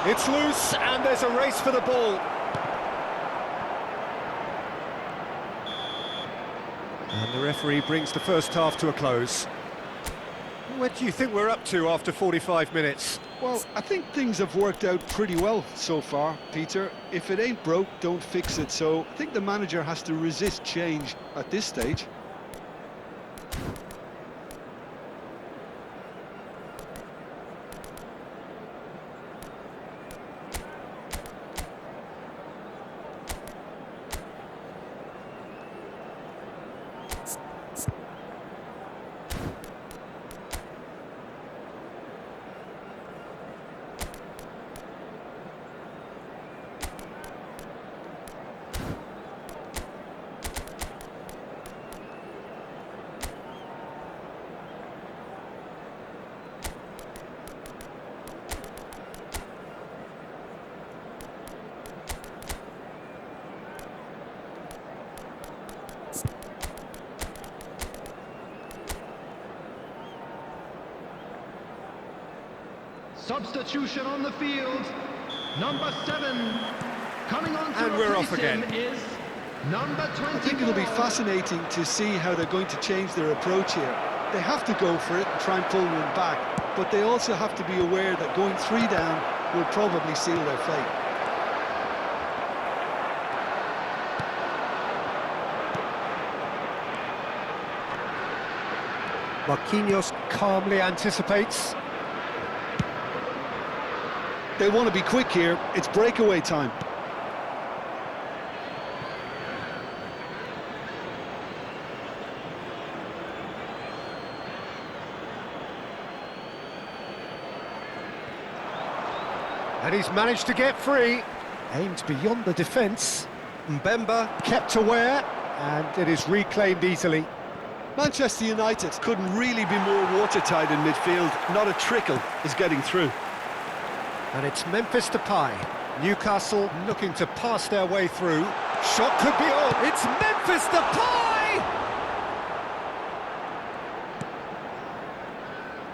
It's loose, and there's a race for the ball. And the referee brings the first half to a close. What do you think we're up to after 45 minutes? Well, I think things have worked out pretty well so far, Peter. If it ain't broke, don't fix it. So I think the manager has to resist change at this stage. Substitution on the field, number 7, coming on to And we're off replace him again. is number 24. I think it'll be fascinating to see how they're going to change their approach here. They have to go for it and try and pull one back, but they also have to be aware that going 3 down will probably seal their fate. Marquinhos calmly anticipates. They want to be quick here. It's breakaway time. And he's managed to get free. Aimed beyond the defence. Mbemba kept aware, and it is reclaimed easily. Manchester United couldn't really be more watertight in midfield. Not a trickle is getting through. And it's Memphis Depay. Newcastle looking to pass their way through. Shot could be on. It's Memphis Depay!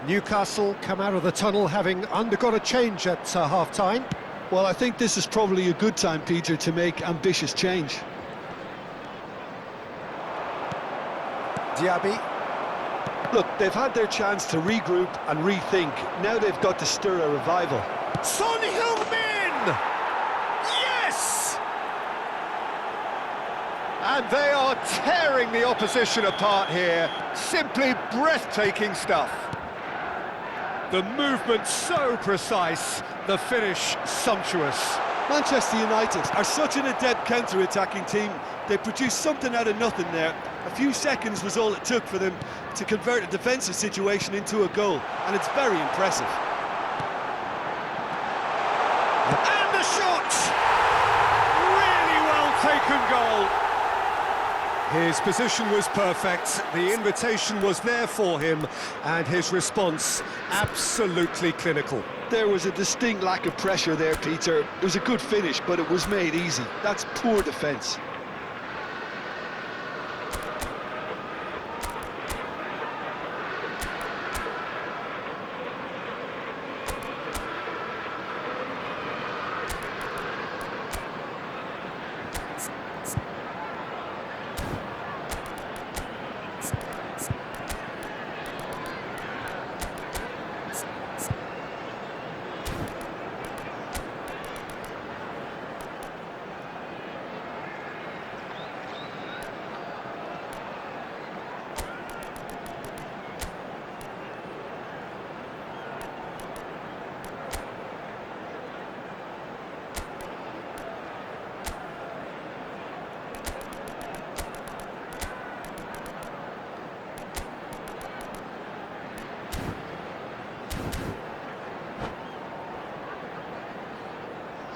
Newcastle come out of the tunnel having undergone a change at half-time. Well, I think this is probably a good time, Peter, to make ambitious change. Diaby. Look, they've had their chance to regroup and rethink. Now they've got to stir a revival. Son Heung-min! Yes! And they are tearing the opposition apart here. Simply breathtaking stuff. The movement so precise, the finish sumptuous. Manchester United are such an adept counter-attacking team. They produced something out of nothing there. A few seconds was all it took for them to convert a defensive situation into a goal, and it's very impressive. And the shot! Really well taken goal. His position was perfect, the invitation was there for him, and his response absolutely clinical. There was a distinct lack of pressure there, Peter. It was a good finish, but it was made easy. That's poor defence.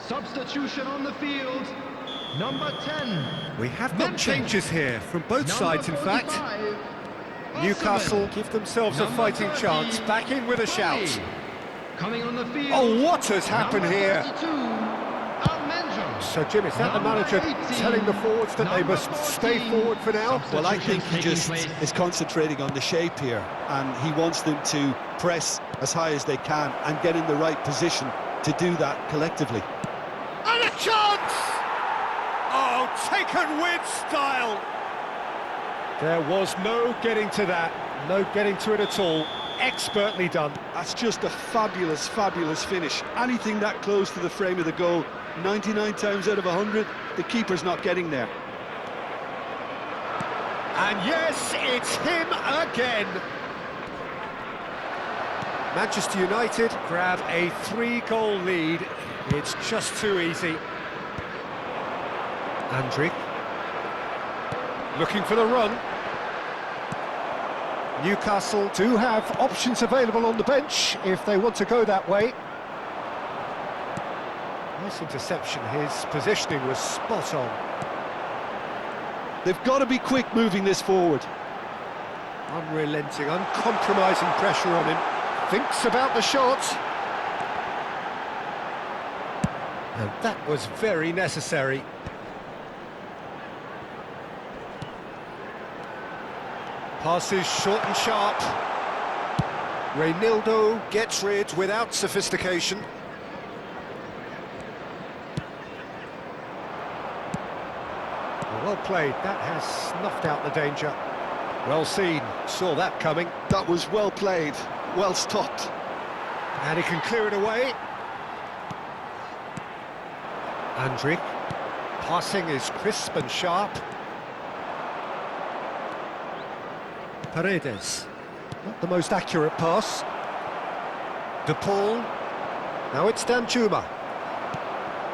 Substitution on the field, number 10. We have got changes here from both sides, in fact. Newcastle give themselves a fighting chance, back in with a shout. Coming on the field. Oh, what has happened here? So, Jim, is that the manager telling the forwards that they must stay forward for now? Well, I think he just is concentrating on the shape here, and he wants them to press as high as they can and get in the right position to do that collectively. And a chance! Oh, taken with style! There was no getting to that, no getting to it at all. Expertly done. That's just a fabulous, fabulous finish. Anything that close to the frame of the goal, 99 times out of 100, the keeper's not getting there. And yes, it's him again. Manchester United grab a 3-goal lead. It's just too easy. Andrić. Looking for the run. Newcastle do have options available on the bench if they want to go that way. Nice interception, his positioning was spot on. They've got to be quick moving this forward. Unrelenting, uncompromising pressure on him. Thinks about the shot. And that was very necessary. Passes short and sharp. Reynaldo gets rid without sophistication. Well played, that has snuffed out the danger. Well seen, saw that coming. That was well played, well stopped. And he can clear it away. Andrić. Passing is crisp and sharp. Paredes. Not the most accurate pass. De Paul. Now it's Danjuma.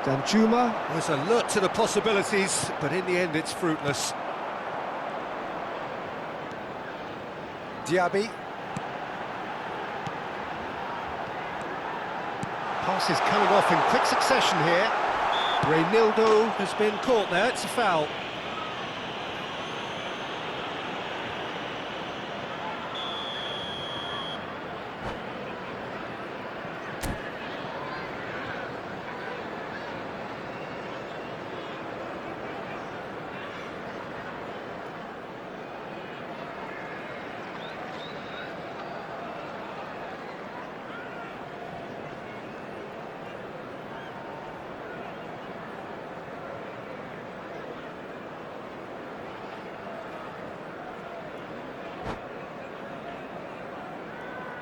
Danjuma was alert to the possibilities, but in the end it's fruitless. Diaby. Pass is coming off in quick succession here. Reynaldo has been caught there, it's a foul.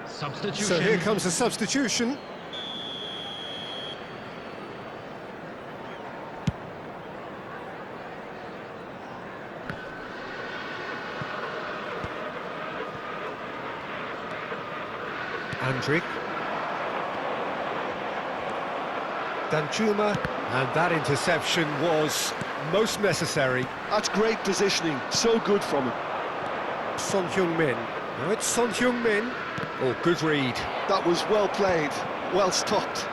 Substitution. So here comes the substitution. Andrić. Danjuma, and that interception was most necessary. That's great positioning, so good from him. Son Heung-min. Now it's Son Heung-min. Oh, good read. That was well played, well stopped.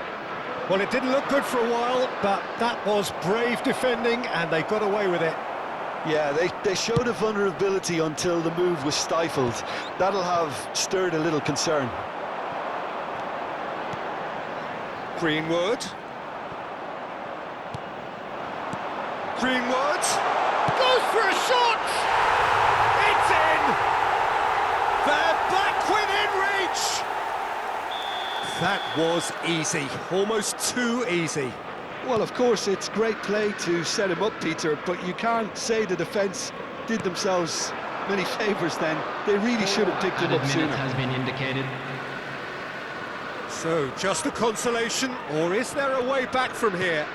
Well, it didn't look good for a while, but that was brave defending, and they got away with it. Yeah, they showed a vulnerability until the move was stifled. That'll have stirred a little concern. Greenwood. Greenwood goes for a shot! It's in! They're back within reach! That was easy, almost too easy. Well, of course, it's great play to set him up, Peter, but you can't say the defence did themselves many favours then. They really should have picked him Added up minute sooner. has been indicated. So, just a consolation, or is there a way back from here?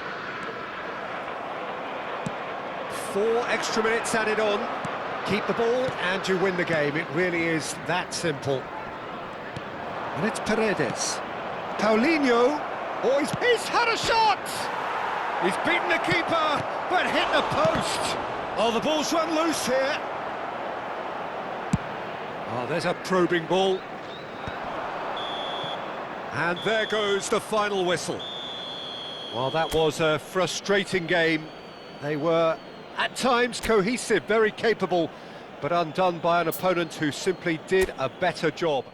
4 extra minutes added on. Keep the ball and you win the game. It really is that simple. And it's Paredes. Paulinho. Oh, he's had a shot! He's beaten the keeper, but hit the post. Oh, the ball's run loose here. Oh, there's a probing ball. And there goes the final whistle. Well, that was a frustrating game. They were, at times, cohesive, very capable, but undone by an opponent who simply did a better job.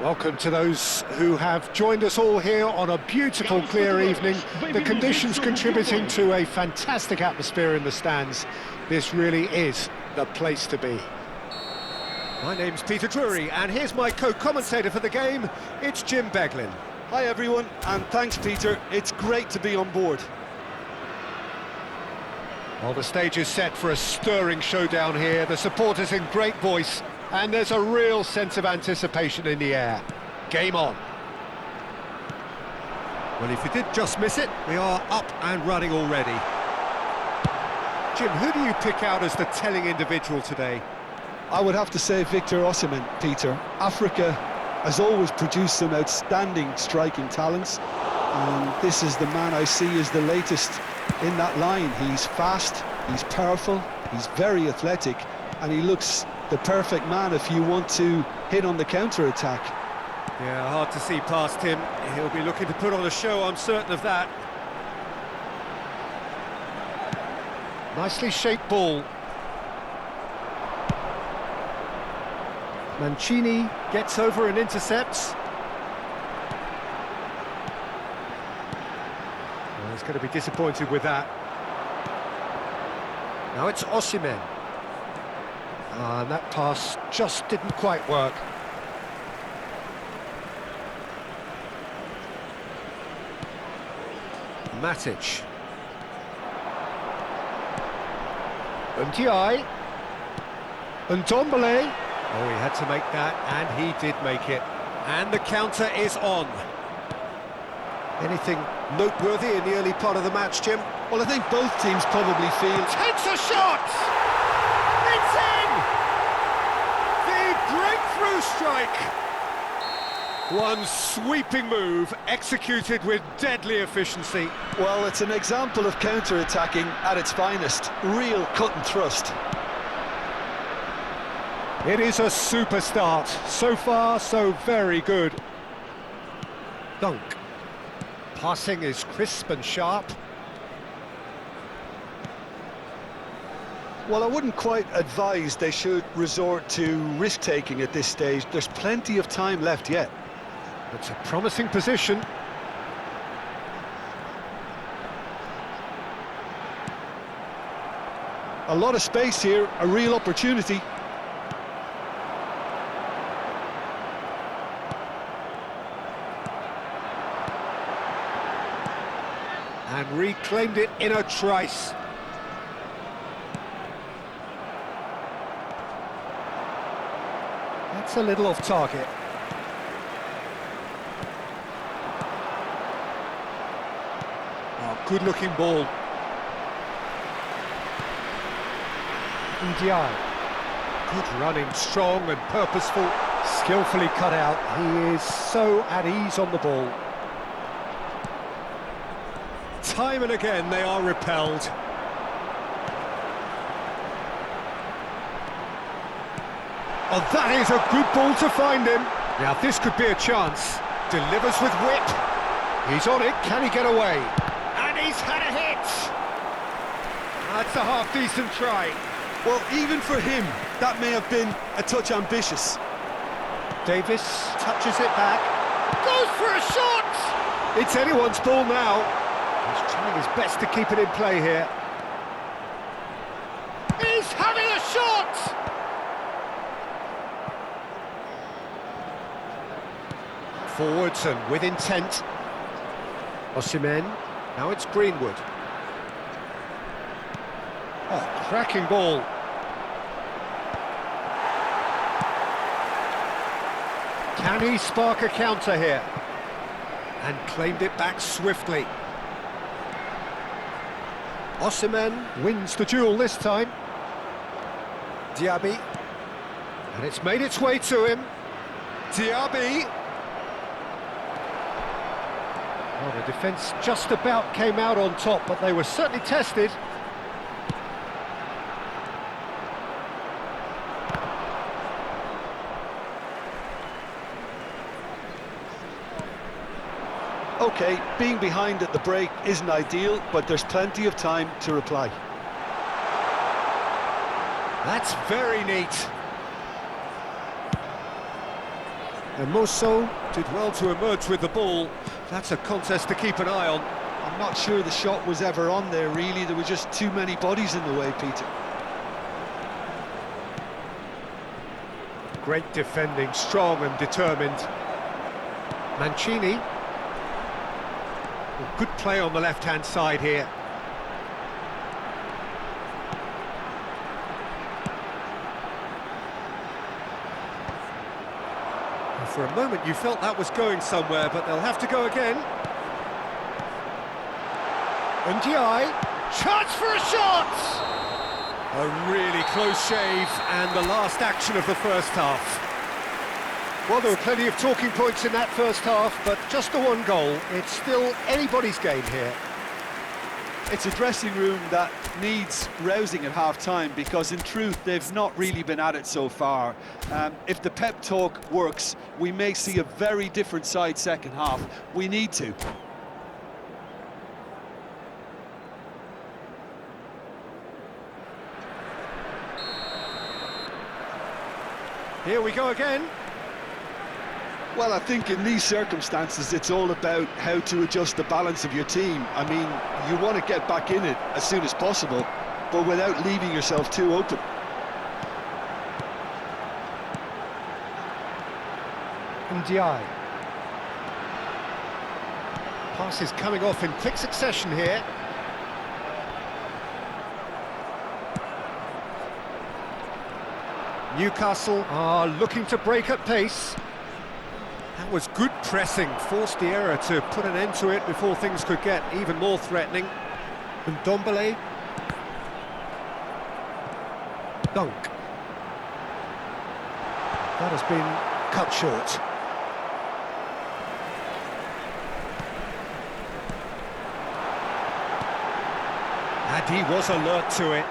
Welcome to those who have joined us all here on a beautiful, clear evening. The conditions contributing to a fantastic atmosphere in the stands. This really is the place to be. My name's Peter Drury, and here's my co-commentator for the game. It's Jim Beglin. Hi everyone, and thanks Peter, it's great to be on board. Well, the stage is set for a stirring showdown here. The supporters in great voice, and there's a real sense of anticipation in the air. Game on. Well, if you did just miss it, we are up and running already. Jim, who do you pick out as the telling individual today? I would have to say Victor Osimhen, Peter. Africa has always produced some outstanding striking talents, and this is the man I see as the latest in that line. He's fast, he's powerful, he's very athletic, and he looks the perfect man if you want to hit on the counter-attack. Yeah, hard to see past him. He'll be looking to put on a show, I'm certain of that. Nicely shaped ball. Mancini gets over and intercepts. Well, he's going to be disappointed with that. Now it's Osimhen. And that pass just didn't quite work. Matic. Ndiaye. And Ndombele. Oh, he had to make that, and he did make it. And the counter is on. Anything noteworthy in the early part of the match, Jim? Well, I think both teams probably feel... Takes a shot! It's in! The breakthrough strike! One sweeping move, executed with deadly efficiency. Well, it's an example of counter-attacking at its finest. Real cut and thrust. It is a super start. So far, so very good. Dunk. Passing is crisp and sharp. Well, I wouldn't quite advise they should resort to risk-taking at this stage. There's plenty of time left yet. It's a promising position. A lot of space here, a real opportunity. And reclaimed it in a trice. That's a little off target. Oh, good-looking ball. Ndiaye. Good running, strong and purposeful, skillfully cut out. He is so at ease on the ball. Time and again they are repelled. Oh, that is a good ball to find him. Now this could be a chance. Delivers with whip. He's on it, can he get away? And he's had a hit! That's a half-decent try. Well, even for him, that may have been a touch ambitious. Davis touches it back. Goes for a shot! It's anyone's ball now. He's trying his best to keep it in play here. He's having a shot! Forwards and with intent. Osimhen, now it's Greenwood. Oh, cracking ball. Can he spark a counter here? And claimed it back swiftly. Osimhen wins the duel this time. Diaby. And it's made its way to him. Diaby. Well, the defence just about came out on top, but they were certainly tested. OK, being behind at the break isn't ideal, but there's plenty of time to reply. That's very neat. And Mosso did well to emerge with the ball. That's a contest to keep an eye on. I'm not sure the shot was ever on there, really. There were just too many bodies in the way, Peter. Great defending, strong and determined. Mancini. Well, good play on the left-hand side here. And for a moment you felt that was going somewhere, but they'll have to go again. Ndiaye, chance for a shot! A really close shave, and the last action of the first half. Well, there were plenty of talking points in that first half, but just the one goal. It's still anybody's game here. It's a dressing room that needs rousing at half-time, because in truth they've not really been at it so far. If the pep talk works, we may see a very different side second half. We need to. Here we go again. Well, I think in these circumstances it's all about how to adjust the balance of your team. I mean, you want to get back in it as soon as possible, but without leaving yourself too open. Ndiaye. Passes coming off in quick succession here. Newcastle are looking to break at pace. That was good pressing, forced the error to put an end to it before things could get even more threatening. Ndombele. Dunk. That has been cut short. And he was alert to it.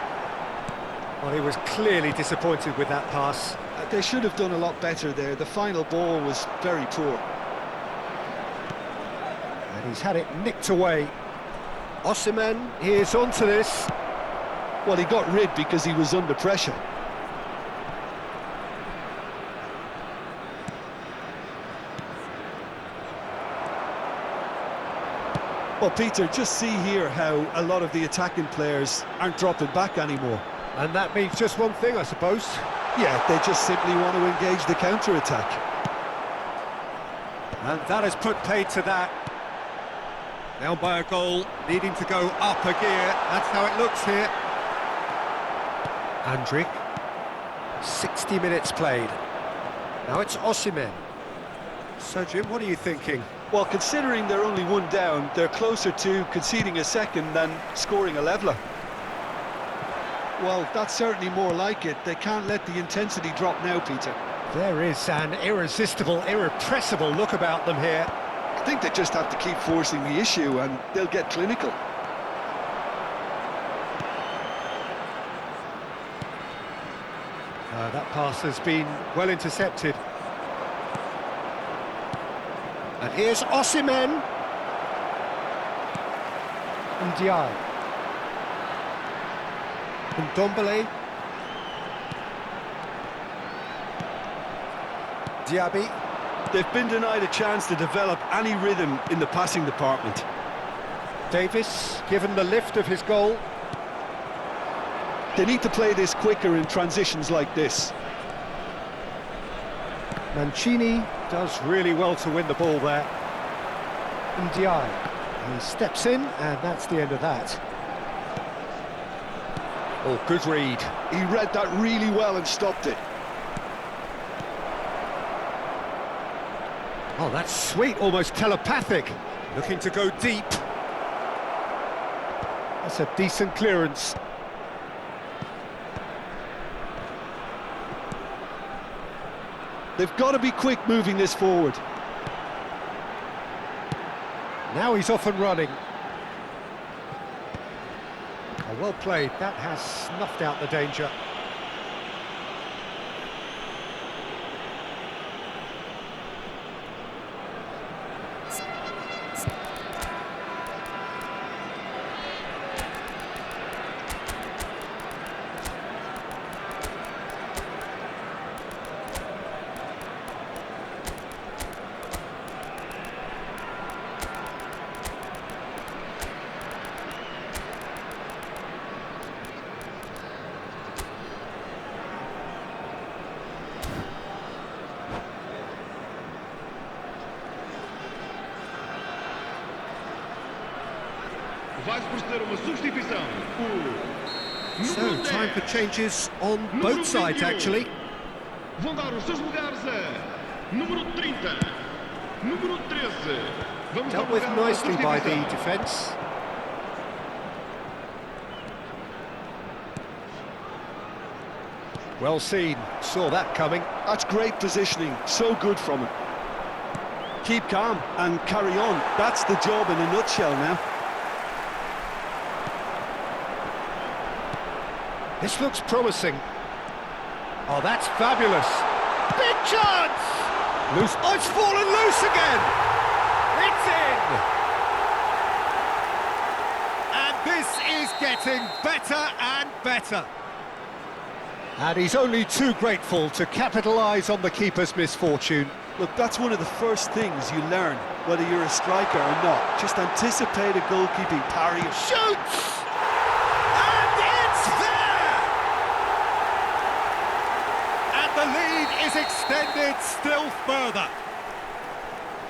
Well, he was clearly disappointed with that pass. They should have done a lot better there. The final ball was very poor. And he's had it nicked away. Osimhen is onto this. Well, he got rid because he was under pressure. Well, Peter, just see here how a lot of the attacking players aren't dropping back anymore. And that means just one thing, I suppose. Yeah, they just simply want to engage the counter-attack. And that has put paid to that. Now by a goal, needing to go up a gear. That's how it looks here. Andrick. 60 minutes played. Now it's Osimhen. So, Jim, what are you thinking? Well, considering they're only one down, they're closer to conceding a second than scoring a leveller. Well, that's certainly more like it. They can't let the intensity drop now, Peter. There is an irresistible, irrepressible look about them here. I think they just have to keep forcing the issue and they'll get clinical. That pass has been well intercepted. And here's Osimhen. Ndiaye. Ndombele. Diaby. They've been denied a chance to develop any rhythm in the passing department. Davis, given the lift of his goal. They need to play this quicker in transitions like this. Mancini does really well to win the ball there. Ndiaye. He steps in, and that's the end of that. Oh, good read. He read that really well and stopped it. Oh, that's sweet, almost telepathic. Looking to go deep. That's a decent clearance. They've got to be quick moving this forward. Now he's off and running. Oh, well played. That has snuffed out the danger. Vai proceder uma substituição. So, time for changes on both sides, actually. Vão dar os seus lugares a número 30, número 13. Vamos Dealt with provocar uma nicely by the substituição. defence. Well seen, saw that coming. That's great positioning, so good from him. Keep calm and carry on. That's the job in a nutshell now. This looks promising. Oh, that's fabulous. Big chance! Loose. Oh, it's fallen loose again! It's in! And this is getting better and better. And he's only too grateful to capitalise on the keeper's misfortune. Look, that's one of the first things you learn, whether you're a striker or not. Just anticipate a goalkeeping parry. Shoots! And it's is extended still further.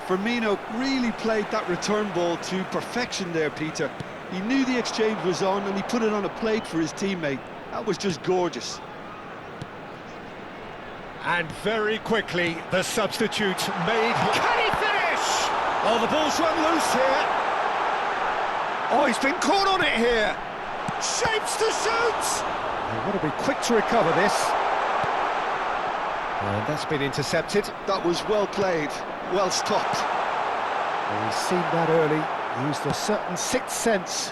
Firmino really played that return ball to perfection there, Peter. He knew the exchange was on and he put it on a plate for his teammate. That was just gorgeous. And very quickly, the substitute made... Can he finish? Oh, the ball's run loose here. Oh, he's been caught on it here. Shapes to shoot! They've got to be quick to recover this. And that's been intercepted. That was well played, well stopped. Well, he's seen that early, used a certain sixth sense.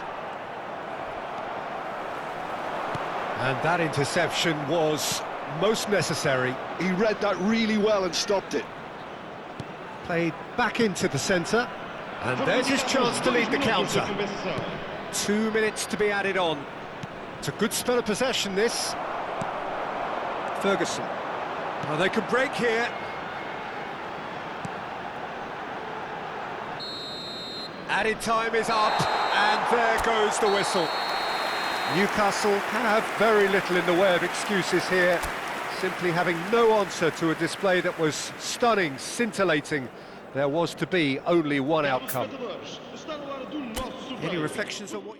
And that interception was most necessary. He read that really well and stopped it. Played back into the centre. And there's his chance to lead the counter. 2 minutes to be added on. It's a good spell of possession, this. Ferguson. Well, they could break here. Added time is up, and there goes the whistle. Newcastle have very little in the way of excuses here, simply having no answer to a display that was stunning, scintillating. There was to be only one outcome. Any reflections on what